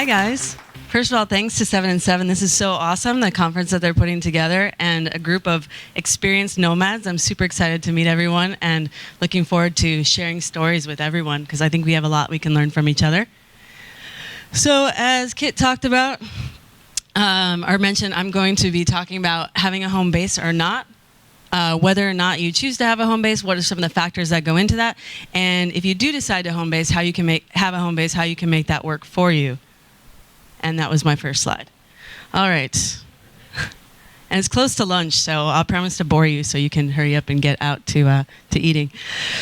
Hi, guys. First of all, thanks to 7 and 7. This is so awesome, the conference that they're putting together, and a group of experienced nomads. I'm super excited to meet everyone and looking forward to sharing stories with everyone because I think we have a lot we can learn from each other. So as Kit talked about, or mentioned, I'm going to be talking about having a home base or not, whether or not you choose to have a home base, what are some of the factors that go into that, and if you do decide to home base, how you can have a home base, how you can make that work for you. And that was my first slide. All right. And it's close to lunch, so I'll promise to bore you so you can hurry up and get out to eating.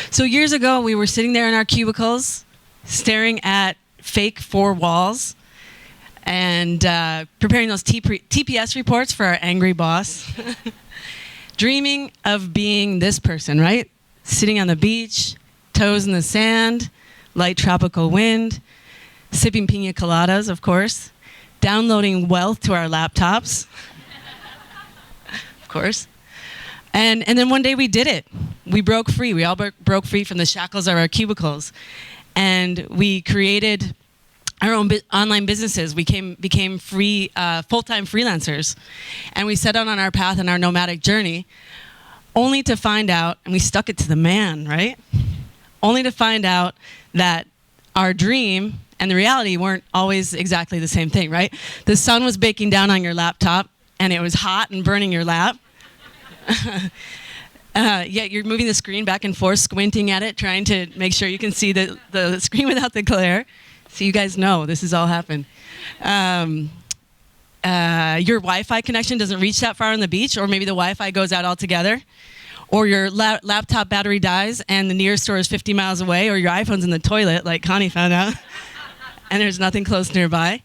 So years ago, we were sitting there in our cubicles, staring at fake 4 walls, and preparing those TPS reports for our angry boss. Dreaming of being this person, right? Sitting on the beach, toes in the sand, light tropical wind, sipping pina coladas, of course, downloading wealth to our laptops, of course. And then one day we did it. We broke free. We all broke free from the shackles of our cubicles. And we created our own online businesses. We became free, full-time freelancers. And we set out on our path and our nomadic journey, only to find out, and we stuck it to the man, right? Only to find out that our dream and the reality weren't always exactly the same thing, right? The sun was baking down on your laptop, and it was hot and burning your lap. Yet you're moving the screen back and forth, squinting at it, trying to make sure you can see the screen without the glare. So you guys know this has all happened. Your Wi-Fi connection doesn't reach that far on the beach, or maybe the Wi-Fi goes out altogether. Or your laptop battery dies and the nearest store is 50 miles away, or your iPhone's in the toilet, like Connie found out, and there's nothing close nearby.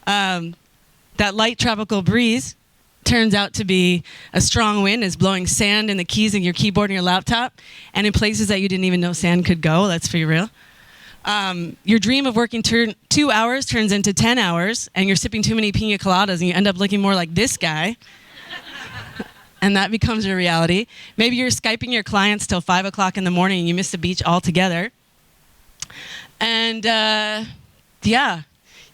That light tropical breeze turns out to be a strong wind, is blowing sand in the keys in your keyboard and your laptop, and in places that you didn't even know sand could go. Let's be real. Your dream of working 2 hours turns into 10 hours, and you're sipping too many pina coladas, and you end up looking more like this guy. And that becomes your reality. Maybe you're Skyping your clients till 5 o'clock in the morning and you miss the beach altogether. And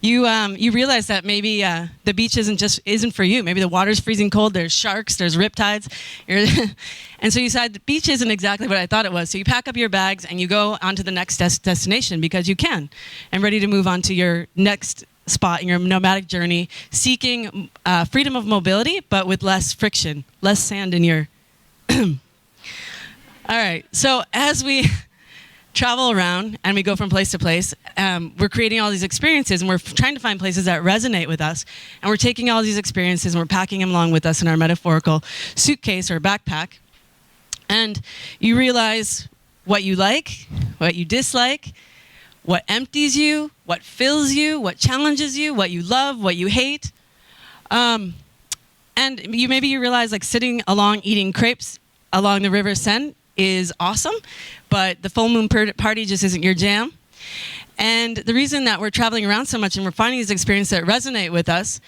you realize that maybe the beach isn't for you. Maybe the water's freezing cold, there's sharks, there's riptides. And so you decide the beach isn't exactly what I thought it was. So you pack up your bags and you go on to the next destination because you can, and ready to move on to your next spot in your nomadic journey, seeking freedom of mobility, but with less friction, less sand in your... All right, so as we travel around and we go from place to place, we're creating all these experiences, and we're trying to find places that resonate with us, and we're taking all these experiences and we're packing them along with us in our metaphorical suitcase or backpack. And you realize what you like, what you dislike, what empties you, what fills you, what challenges you, what you love, what you hate. And maybe you realize, like, sitting along eating crepes along the River Seine is awesome, but the full moon party just isn't your jam. And the reason that we're traveling around so much and we're finding these experiences that resonate with us,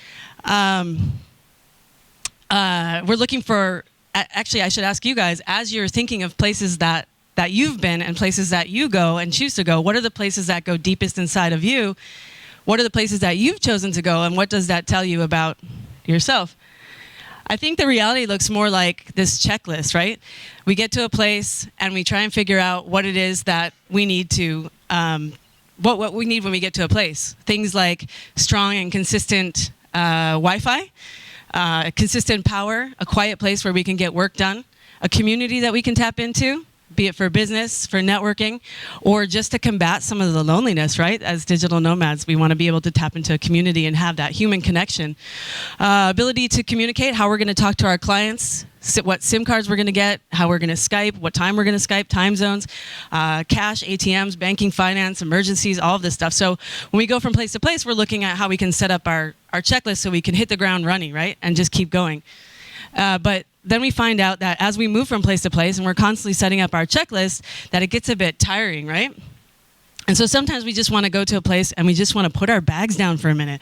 we're looking for, actually I should ask you guys, as you're thinking of places that you've been and places that you go and choose to go, what are the places that go deepest inside of you? What are the places that you've chosen to go, and what does that tell you about yourself? I think the reality looks more like this checklist, right? We get to a place and we try and figure out what it is that we need to, what we need when we get to a place. Things like strong and consistent Wi-Fi, consistent power, a quiet place where we can get work done, a community that we can tap into, be it for business, for networking, or just to combat some of the loneliness, right? As digital nomads, we want to be able to tap into a community and have that human connection. Ability to communicate, how we're going to talk to our clients, what SIM cards we're going to get, how we're going to Skype, what time we're going to Skype, time zones, cash, ATMs, banking, finance, emergencies, all of this stuff. So when we go from place to place, we're looking at how we can set up our checklist so we can hit the ground running, right? And just keep going. But then we find out that as we move from place to place and we're constantly setting up our checklist, that it gets a bit tiring, right? And so sometimes we just want to go to a place and we just want to put our bags down for a minute,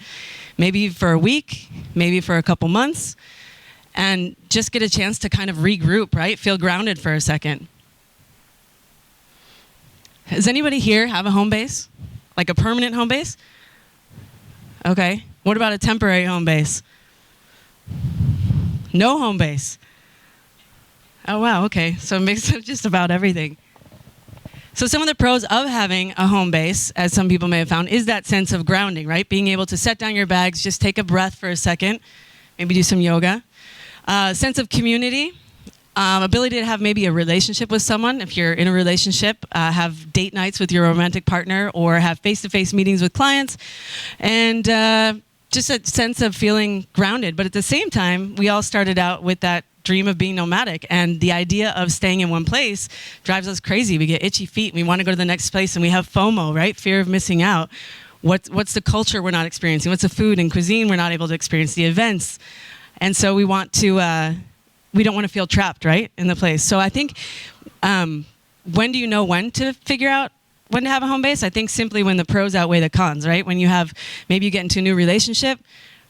maybe for a week, maybe for a couple months, and just get a chance to kind of regroup, right? Feel grounded for a second. Does anybody here have a home base? Like a permanent home base? Okay. What about a temporary home base? No home base. Oh, wow. Okay. So it makes up just about everything. So some of the pros of having a home base, as some people may have found, is that sense of grounding, right? Being able to set down your bags, just take a breath for a second, maybe do some yoga. Sense of community, ability to have maybe a relationship with someone. If you're in a relationship, have date nights with your romantic partner or have face-to-face meetings with clients. And just a sense of feeling grounded. But at the same time, we all started out with that dream of being nomadic, and the idea of staying in one place drives us crazy. We get itchy feet, and we want to go to the next place, and we have FOMO, right? Fear of missing out. What's the culture we're not experiencing? What's the food and cuisine we're not able to experience? The events. And so we want to, we don't want to feel trapped, right, in the place. So I think, when do you know when to figure out when to have a home base? I think simply when the pros outweigh the cons, right? When you have, maybe you get into a new relationship,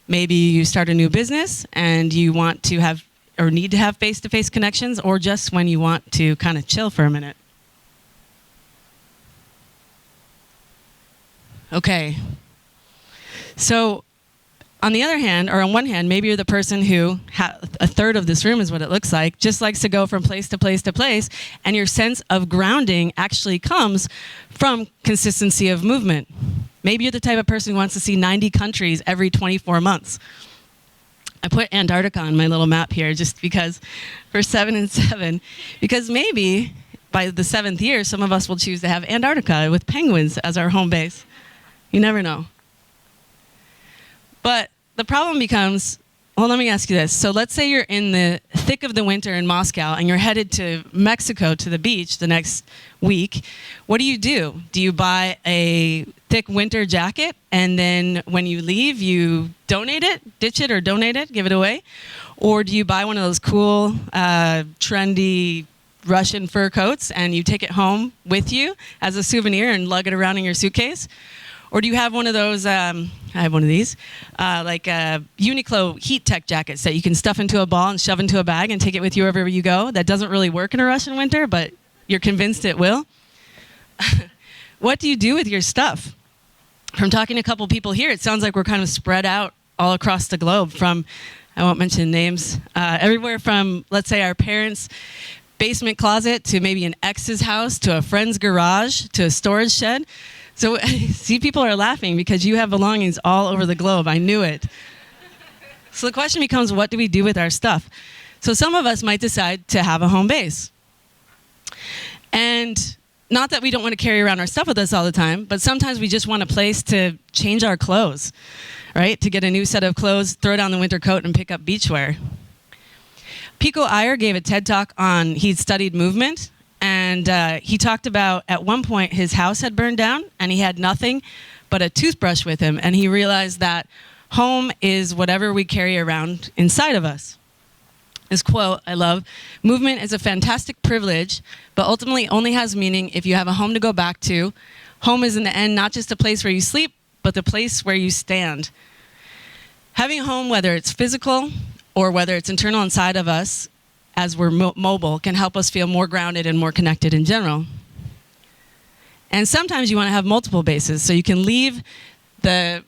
maybe you start a new business, and you want to have or need to have face-to-face connections, or just when you want to kind of chill for a minute. Okay. So on the other hand, or on one hand, maybe you're the person who, a third of this room is what it looks like, just likes to go from place to place to place, and your sense of grounding actually comes from consistency of movement. Maybe you're the type of person who wants to see 90 countries every 24 months. I put Antarctica on my little map here just because, for 7 and 7, because maybe by the 7th year, some of us will choose to have Antarctica with penguins as our home base. You never know. But the problem becomes, well, let me ask you this. So let's say you're in the thick of the winter in Moscow and you're headed to Mexico to the beach the next week. What do? Do you buy a thick winter jacket, and then when you leave, you donate it, ditch it or donate it, give it away? Or do you buy one of those cool, trendy Russian fur coats and you take it home with you as a souvenir and lug it around in your suitcase? Or do you have one of those, I have one of these, like Uniqlo heat tech jackets that you can stuff into a ball and shove into a bag and take it with you wherever you go? That doesn't really work in a Russian winter, but you're convinced it will. What do you do with your stuff? From talking to a couple people here, it sounds like we're kind of spread out all across the globe from, I won't mention names, everywhere from, let's say, our parents' basement closet to maybe an ex's house to a friend's garage to a storage shed. So see, people are laughing because you have belongings all over the globe. I knew it. So the question becomes, what do we do with our stuff? So some of us might decide to have a home base. And not that we don't want to carry around our stuff with us all the time, but sometimes we just want a place to change our clothes, right? To get a new set of clothes, throw down the winter coat, and pick up beachwear. Pico Iyer gave a TED Talk on, he'd studied movement, and he talked about at one point his house had burned down and he had nothing but a toothbrush with him, and he realized that home is whatever we carry around inside of us. This quote I love: "Movement is a fantastic privilege, but ultimately only has meaning if you have a home to go back to. Home is in the end not just a place where you sleep, but the place where you stand." Having a home, whether it's physical or whether it's internal inside of us, as we're mobile, can help us feel more grounded and more connected in general. And sometimes you want to have multiple bases, so you can leave the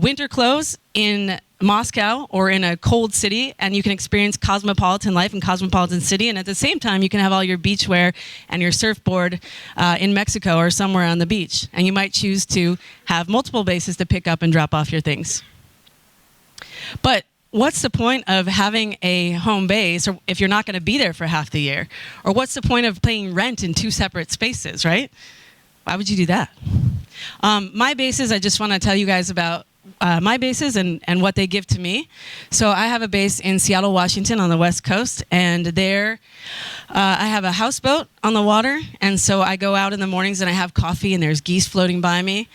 winter clothes in Moscow or in a cold city, and you can experience cosmopolitan life in cosmopolitan city, and at the same time you can have all your beachwear and your surfboard in Mexico or somewhere on the beach. And you might choose to have multiple bases to pick up and drop off your things. But what's the point of having a home base or if you're not going to be there for half the year? Or what's the point of paying rent in 2 separate spaces, right? Why would you do that? My bases, I just want to tell you guys about my bases and what they give to me. So I have a base in Seattle, Washington on the West Coast, and there I have a houseboat on the water, and so I go out in the mornings and I have coffee and there's geese floating by me,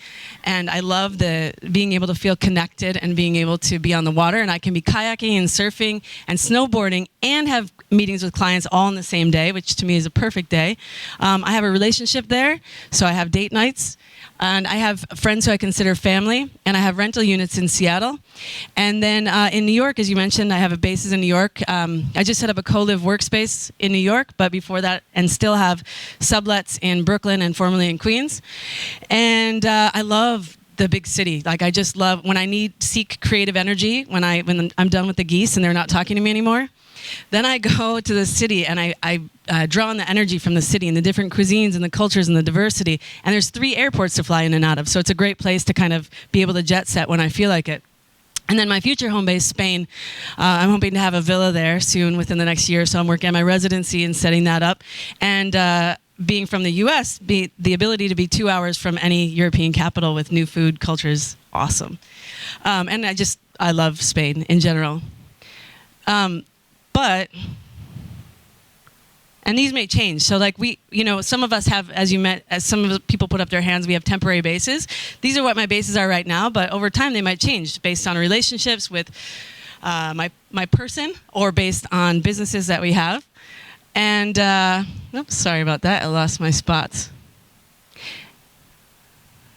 and I love being able to feel connected and being able to be on the water, and I can be kayaking and surfing and snowboarding and have meetings with clients all on the same day, which to me is a perfect day. I have a relationship there, so I have date nights. And I have friends who I consider family, and I have rental units in Seattle. And then in New York, as you mentioned, I have a bases in New York. I just set up a co-live workspace in New York, but before that, and still have sublets in Brooklyn and formerly in Queens. And I love the big city. Like I just love when I seek creative energy, when I'm done with the geese and they're not talking to me anymore. Then I go to the city and I draw on the energy from the city and the different cuisines and the cultures and the diversity. And there's 3 airports to fly in and out of. So it's a great place to kind of be able to jet set when I feel like it. And then my future home base, Spain, I'm hoping to have a villa there soon within the next year. So I'm working on my residency and setting that up. And being from the U.S., the ability to be 2 hours from any European capital with new food culture is awesome. And I love Spain in general. But, and these may change. So like some of us have, as some of the people put up their hands, we have temporary bases. These are what my bases are right now, but over time they might change based on relationships with my person or based on businesses that we have. And, oops, sorry about that. I lost my spots.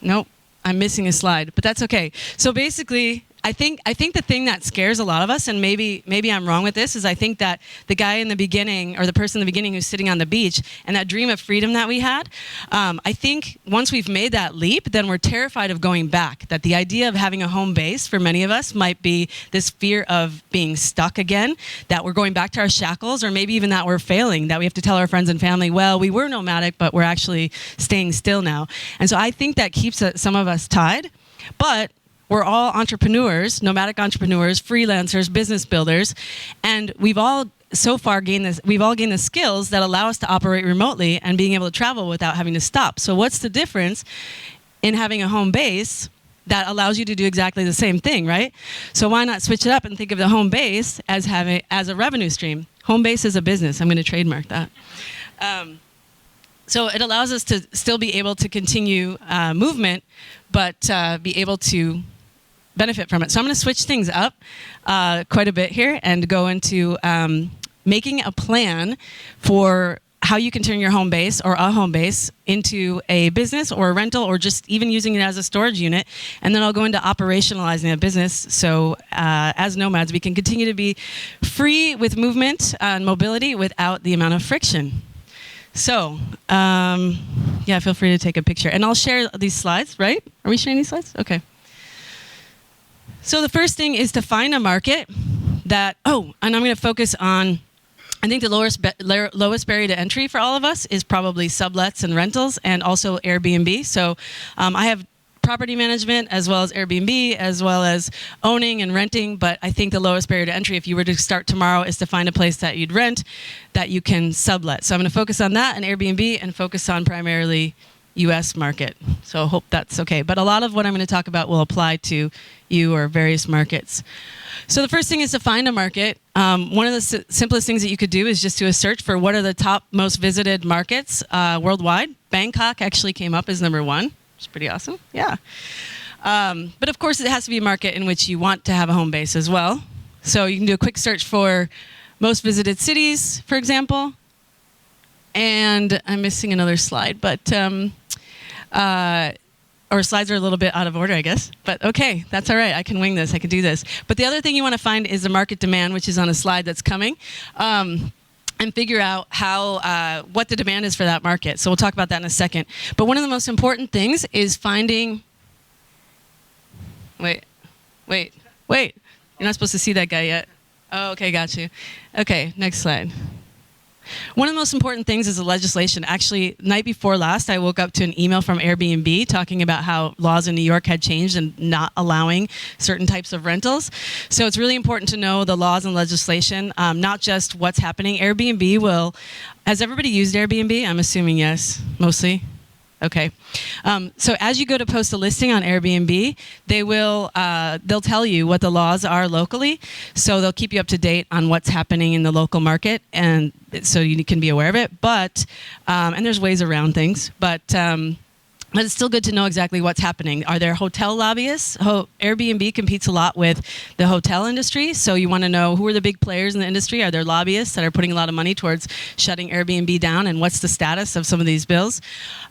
Nope, I'm missing a slide, but that's okay. So basically, I think the thing that scares a lot of us, and maybe I'm wrong with this, is I think that the guy in the beginning, or the person in the beginning who's sitting on the beach, and that dream of freedom that we had, I think once we've made that leap, then we're terrified of going back. That the idea of having a home base for many of us might be this fear of being stuck again, that we're going back to our shackles, or maybe even that we're failing, that we have to tell our friends and family, well, we were nomadic, but we're actually staying still now. And so I think that keeps some of us tied, but we're all entrepreneurs, nomadic entrepreneurs, freelancers, business builders, and we've all gained the skills that allow us to operate remotely and being able to travel without having to stop. So what's the difference in having a home base that allows you to do exactly the same thing, right? So why not switch it up and think of the home base as a revenue stream? Home base is a business. I'm going to trademark that. So it allows us to still be able to continue movement, but be able to benefit from it. So I'm going to switch things up quite a bit here and go into making a plan for how you can turn your home base or a home base into a business or a rental or just even using it as a storage unit. And then I'll go into operationalizing a business. So as nomads, we can continue to be free with movement and mobility without the amount of friction. So, yeah, feel free to take a picture. And I'll share these slides, right? Are we sharing these slides? Okay. So the first thing is to find a market that, and I'm going to focus on, I think the lowest barrier to entry for all of us is probably sublets and rentals and also Airbnb. So I have property management as well as Airbnb as well as owning and renting, but I think the lowest barrier to entry if you were to start tomorrow is to find a place that you'd rent that you can sublet. So I'm going to focus on that and Airbnb and focus on primarily US market. So I hope that's okay. But a lot of what I'm going to talk about will apply to you or various markets. So the first thing is to find a market. One of the simplest things that you could do is just do a search for what are the top most visited markets worldwide. Bangkok actually came up as number 1. It's pretty awesome. Yeah. But of course, it has to be a market in which you want to have a home base as well. So you can do a quick search for most visited cities, for example. And I'm missing another slide, but or slides are a little bit out of order, I guess. But okay, that's all right. I can wing this. I can do this. But the other thing you want to find is the market demand, which is on a slide that's coming, and figure out how what the demand is for that market. So we'll talk about that in a second. But one of the most important things is finding. Wait. You're not supposed to see that guy yet. Oh, okay, got you. Okay, next slide. One of the most important things is the legislation. Actually, night before last, I woke up to an email from Airbnb talking about how laws in New York had changed and not allowing certain types of rentals. So it's really important to know the laws and legislation, not just what's happening. Airbnb will, has everybody used Airbnb? I'm assuming yes, mostly. Okay. So as you go to post a listing on Airbnb, they'll tell you what the laws are locally. So they'll keep you up to date on what's happening in the local market, and so you can be aware of it. But and there's ways around things, but it's still good to know exactly what's happening. Are there hotel lobbyists? Airbnb competes a lot with the hotel industry, so you want to know who are the big players in the industry. Are there lobbyists that are putting a lot of money towards shutting Airbnb down, and what's the status of some of these bills?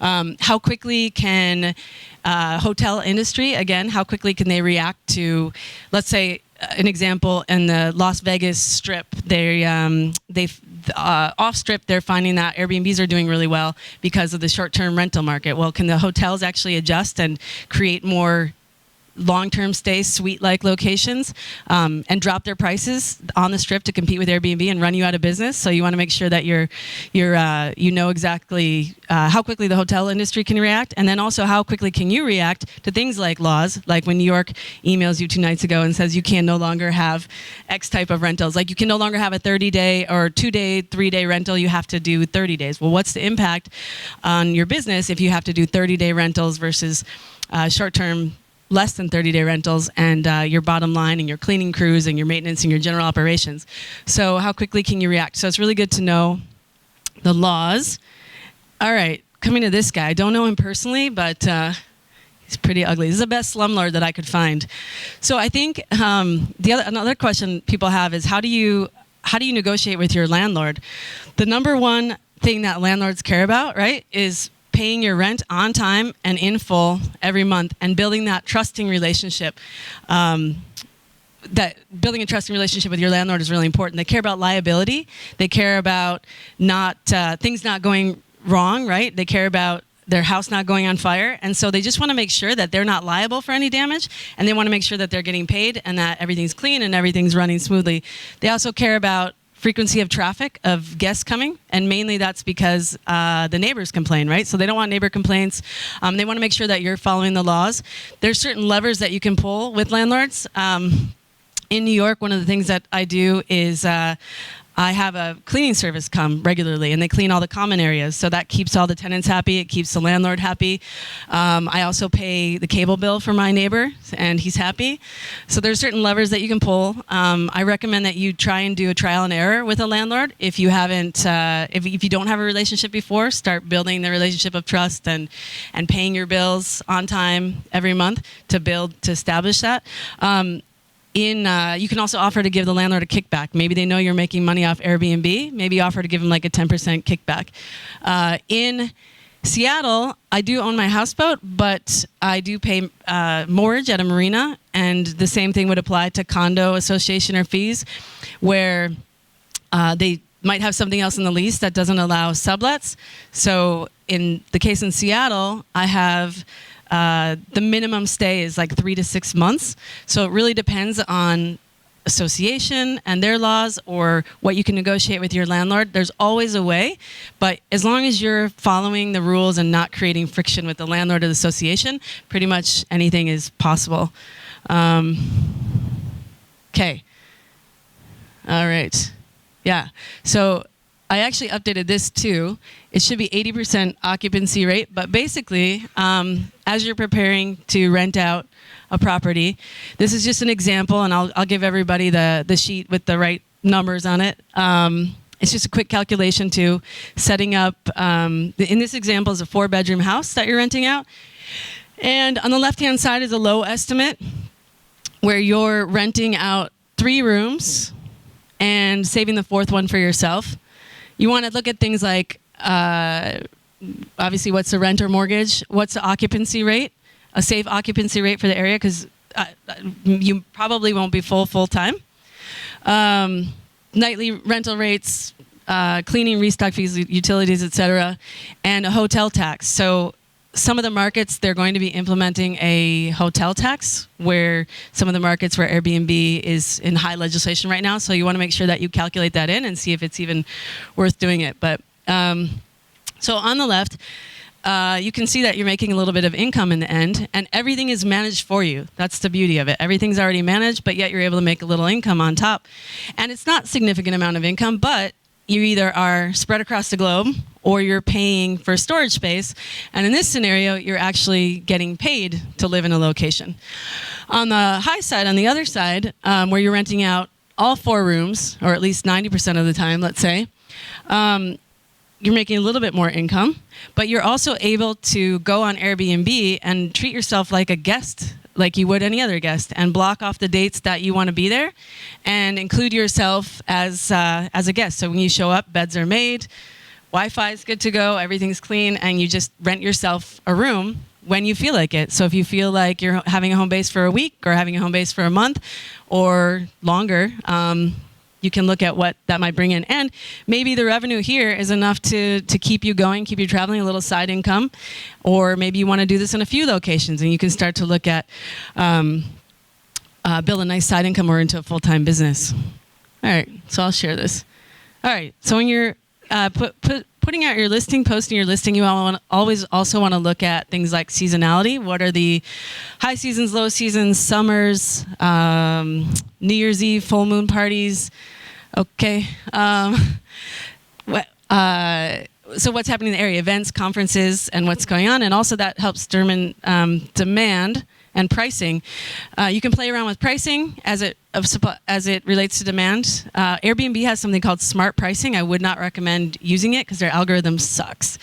How quickly can hotel industry, again, how quickly can they react to, let's say, an example in the Las Vegas Strip, off Strip, they're finding that Airbnbs are doing really well because of the short-term rental market. Well, can the hotels actually adjust and create more long-term stay suite-like locations and drop their prices on the strip to compete with Airbnb and run you out of business. So you want to make sure that you know exactly how quickly the hotel industry can react, and then also how quickly can you react to things like laws, like when New York emails you 2 nights ago and says you can no longer have X type of rentals. Like you can no longer have a 30-day or 2-day, 3-day rental. You have to do 30 days. Well, what's the impact on your business if you have to do 30-day rentals versus short-term, less than 30-day rentals, and your bottom line and your cleaning crews and your maintenance and your general operations? So how quickly can you react? So it's really good to know the laws. All right, coming to this guy. I don't know him personally, but he's pretty ugly. This is the best slumlord that I could find. So I think another question people have is how do you negotiate with your landlord? The number one thing that landlords care about, right, is paying your rent on time and in full every month, and building that trusting relationship. Building a trusting relationship with your landlord is really important. They care about liability. They care about things not going wrong, right? They care about their house not going on fire. And so they just want to make sure that they're not liable for any damage, and they want to make sure that they're getting paid and that everything's clean and everything's running smoothly. They also care about frequency of traffic, of guests coming, and mainly that's because the neighbors complain, right? So they don't want neighbor complaints. They want to make sure that you're following the laws. There's certain levers that you can pull with landlords. In New York, one of the things that I do is I have a cleaning service come regularly, and they clean all the common areas. So that keeps all the tenants happy. It keeps the landlord happy. I also pay the cable bill for my neighbor, and he's happy. So there's certain levers that you can pull. I recommend that you try and do a trial and error with a landlord. If you haven't, if you don't have a relationship before, start building the relationship of trust and paying your bills on time every month to establish that. You can also offer to give the landlord a kickback. Maybe they know you're making money off Airbnb. Maybe offer to give them like a 10% kickback. In Seattle, I do own my houseboat, but I do pay mortgage at a marina, and the same thing would apply to condo association or fees, where they might have something else in the lease that doesn't allow sublets. So in the case in Seattle, I have the minimum stay is like 3 to 6 months. So it really depends on association and their laws, or what you can negotiate with your landlord. There's always a way, but as long as you're following the rules and not creating friction with the landlord or the association, pretty much anything is possible. Okay. All right. Yeah. So I actually updated this too. It should be 80% occupancy rate, but basically, as you're preparing to rent out a property, this is just an example, and I'll give everybody the sheet with the right numbers on it. It's just a quick calculation too. Setting up, in this example is a 4-bedroom house that you're renting out. And on the left-hand side is a low estimate, where you're renting out 3 rooms and saving the 4th one for yourself. You want to look at things like, obviously, what's the rent or mortgage? What's the occupancy rate? A safe occupancy rate for the area, because you probably won't be full time. Nightly rental rates, cleaning, restock fees, utilities, etc., and a hotel tax. So some of the markets, they're going to be implementing a hotel tax, where some of the markets where Airbnb is in high legislation right now. So you want to make sure that you calculate that in and see if it's even worth doing it. But so on the left, you can see that you're making a little bit of income in the end, and everything is managed for you. That's the beauty of it. Everything's already managed, but yet you're able to make a little income on top. And it's not a significant amount of income, but you either are spread across the globe or you're paying for storage space. And in this scenario, you're actually getting paid to live in a location. On the high side, on the other side, where you're renting out all 4 rooms, or at least 90% of the time, let's say, you're making a little bit more income, but you're also able to go on Airbnb and treat yourself like a guest, like you would any other guest, and block off the dates that you want to be there and include yourself as a guest. So when you show up, beds are made, Wi-Fi is good to go, everything's clean, and you just rent yourself a room when you feel like it. So if you feel like you're having a home base for a week or having a home base for a month or longer, you can look at what that might bring in. And maybe the revenue here is enough to keep you going, keep you traveling, a little side income. Or maybe you want to do this in a few locations, and you can start to look at build a nice side income or into a full-time business. All right, so I'll share this. All right, so when you're putting out your listing, posting your listing, you always also want to look at things like seasonality. What are the high seasons, low seasons, summers, New Year's Eve, full moon parties? Okay. So what's happening in the area, events, conferences, and what's going on, and also that helps determine demand and pricing. You can play around with pricing as it relates to demand. Airbnb has something called smart pricing. I would not recommend using it because their algorithm sucks.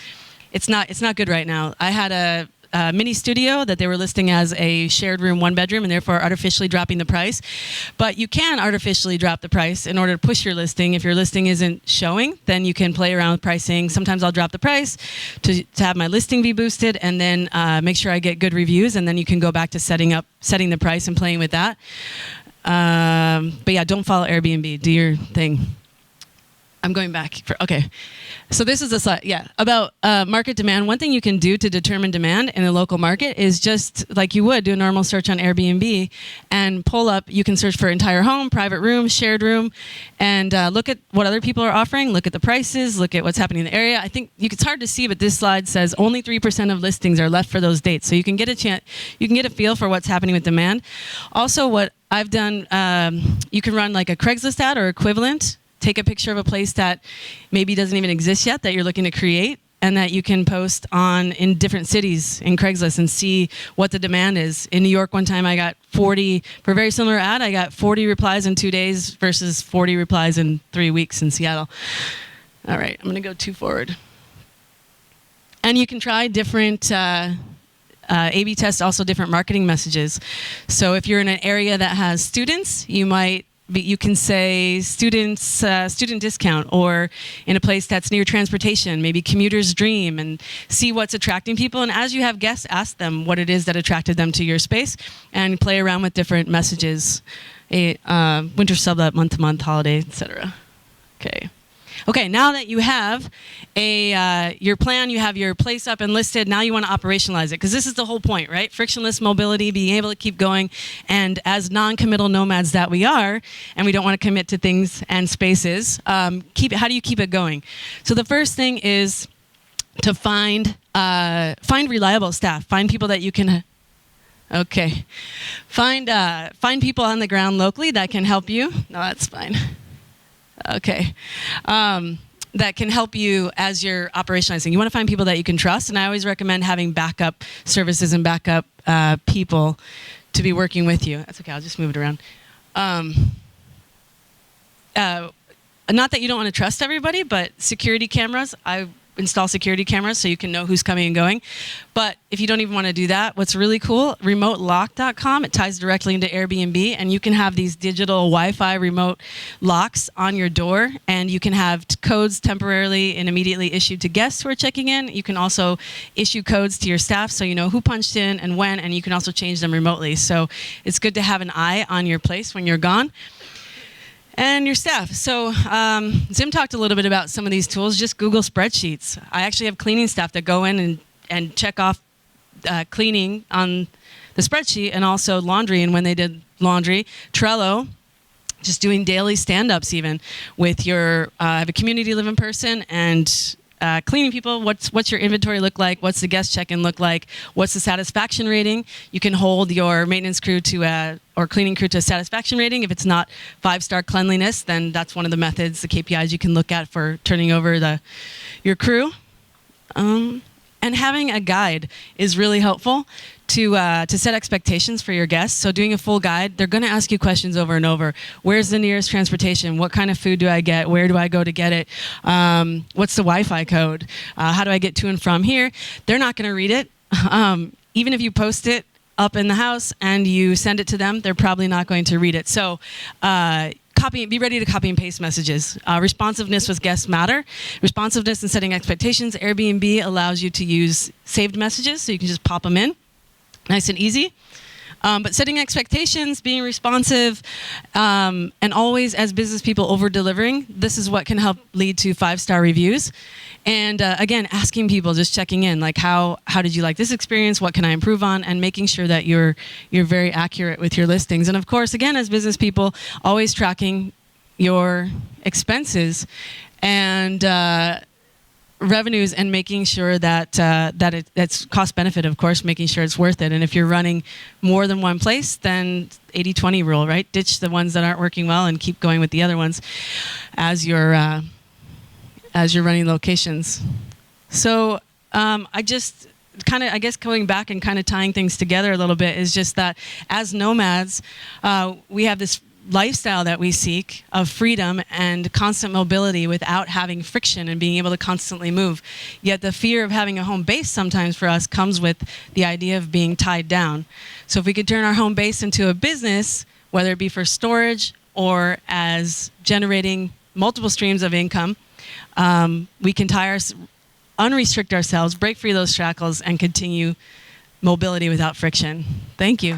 It's not good right now. I had a mini studio that they were listing as a shared room, 1 bedroom, and therefore artificially dropping the price. But you can artificially drop the price in order to push your listing. If your listing isn't showing, then you can play around with pricing. Sometimes I'll drop the price to have my listing be boosted, and then make sure I get good reviews, and then you can go back to setting the price and playing with that. But yeah, don't follow Airbnb. Do your thing. I'm going back. Okay. So this is a slide, about market demand. One thing you can do to determine demand in a local market is just like you would do a normal search on Airbnb and pull up, you can search for entire home, private room, shared room, and look at what other people are offering, look at the prices, look at what's happening in the area. I think it's hard to see, but this slide says only 3% of listings are left for those dates. So you can get a feel for what's happening with demand. Also, what I've done, you can run like a Craigslist ad or equivalent. Take a picture of a place that maybe doesn't even exist yet that you're looking to create, and that you can post in different cities in Craigslist and see what the demand is. In New York one time I got 40, for a very similar ad, I got 40 replies in 2 days versus 40 replies in 3 weeks in Seattle. All right, I'm going to go too forward. And you can try different A/B test, also different marketing messages. So if you're in an area that has students, you can say student discount, or in a place that's near transportation, maybe commuter's dream, and see what's attracting people. And as you have guests, ask them what it is that attracted them to your space, and play around with different messages. Winter sub up, month-to-month, holiday, etc. Okay, now that you have your plan, you have your place up and listed, now you want to operationalize it, because this is the whole point, right? Frictionless mobility, being able to keep going, and as non-committal nomads that we are, and we don't want to commit to things and spaces, how do you keep it going? So the first thing is to find reliable staff, find people that you can... Okay, find people on the ground locally that can help you. No, that's fine. Okay, that can help you as you're operationalizing. You want to find people that you can trust, and I always recommend having backup services and backup people to be working with you. That's okay, I'll just move it around. Not that you don't want to trust everybody, but security cameras. I install security cameras so you can know who's coming and going. But if you don't even want to do that, what's really cool, remotelock.com, it ties directly into Airbnb, and you can have these digital Wi-Fi remote locks on your door, and you can have codes temporarily and immediately issued to guests who are checking in. You can also issue codes to your staff so you know who punched in and when, and you can also change them remotely. So it's good to have an eye on your place when you're gone. And your staff. So Zim talked a little bit about some of these tools. Just Google spreadsheets. I actually have cleaning staff that go in and check off cleaning on the spreadsheet, and also laundry. And when they did laundry, Trello, just doing daily stand-ups even with your, I have a community living person, and cleaning people, what's your inventory look like? What's the guest check-in look like? What's the satisfaction rating? You can hold your maintenance crew or cleaning crew to a satisfaction rating. If it's not 5-star cleanliness, then that's one of the methods, the KPIs you can look at for turning over your crew. And having a guide is really helpful to set expectations for your guests. So doing a full guide, they're going to ask you questions over and over. Where's the nearest transportation? What kind of food do I get? Where do I go to get it? What's the Wi-Fi code? How do I get to and from here? They're not going to read it. Even if you post it up in the house and you send it to them, they're probably not going to read it. So be ready to copy and paste messages. Responsiveness with guests matter. Responsiveness and setting expectations. Airbnb allows you to use saved messages, so you can just pop them in. Nice and easy. But setting expectations, being responsive, and always as business people over-delivering, this is what can help lead to 5-star reviews. And again, asking people, just checking in, like how did you like this experience? What can I improve on? And making sure that you're very accurate with your listings. And of course, again, as business people, always tracking your expenses and revenues, and making sure that it's cost benefit, of course, making sure it's worth it. And if you're running more than one place, then 80-20 rule, right? Ditch the ones that aren't working well and keep going with the other ones as you're running locations. So I just kind of, I guess, going back and kind of tying things together a little bit is just that as nomads, we have this lifestyle that we seek of freedom and constant mobility without having friction and being able to constantly move. Yet the fear of having a home base sometimes for us comes with the idea of being tied down. So if we could turn our home base into a business, whether it be for storage or as generating multiple streams of income, we can unrestrict ourselves, break free of those shackles, and continue mobility without friction. Thank you.